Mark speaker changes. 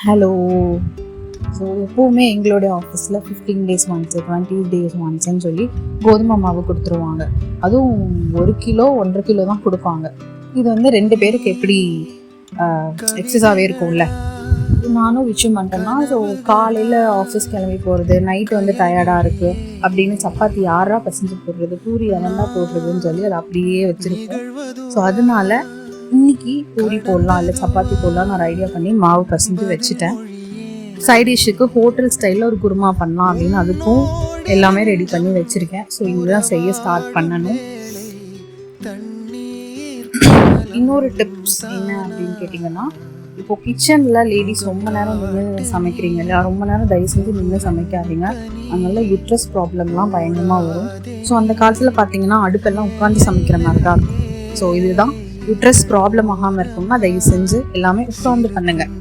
Speaker 1: Hello. So எப்போவுமே எங்களுடைய ஆஃபீஸில் 15 days once 20 days onceன்னு சொல்லி கோதுமை மாவு கொடுத்துருவாங்க. அதுவும் 1 கிலோ 1.5 கிலோ தான் கொடுப்பாங்க. இது வந்து 2 பேருக்கு எப்படி எக்ஸஸாகவே இருக்கும்ல. நானும் விஷயம் பண்ணிட்டேன்னா, ஸோ காலையில் ஆஃபீஸ் கிளம்பி போகிறது, நைட்டு வந்து டயர்டாக இருக்குது அப்படின்னு சப்பாத்தி யாரா பசஞ்சு போடுறது, பூரி அவன்தான் போடுறதுன்னு சொல்லி அதை அப்படியே வச்சுருக்கேன். ஸோ அதனால இன்னைக்கு பூரி போடலாம் இல்லை சப்பாத்தி போடலாம் நான் ஐடியா பண்ணி மாவு பசஞ்சு வச்சுட்டேன். சைட் டிஷ்ஷுக்கு ஹோட்டல் ஸ்டைலில் ஒரு குருமா பண்ணலாம் அப்படின்னு அதுக்கும் எல்லாமே ரெடி பண்ணி வச்சுருக்கேன். ஸோ இதுதான் செய்ய ஸ்டார்ட் பண்ணணும். இன்னொரு டிப்ஸ் என்ன அப்படின்னு கேட்டிங்கன்னா, இப்போது கிச்சனில் லேடிஸ் ரொம்ப நேரம் நின்று சமைக்கிறீங்க இல்லையா, ரொம்ப நேரம் தயவு செஞ்சு நின்று சமைக்காதீங்க. அதனால யூட்ரஸ் ப்ராப்ளம்லாம் பயங்கரமாக வரும். ஸோ அந்த காலத்தில் பார்த்தீங்கன்னா அடுப்பெல்லாம் உட்காந்து சமைக்கிற மாதிரி தான் இருக்கும். ஸோ இதுதான் யூட்ரஸ் ப்ராப்ளம் ஆகாமல் இருக்கும்னா தயவு செஞ்சு எல்லாமே உட்காந்து பண்ணுங்கள்.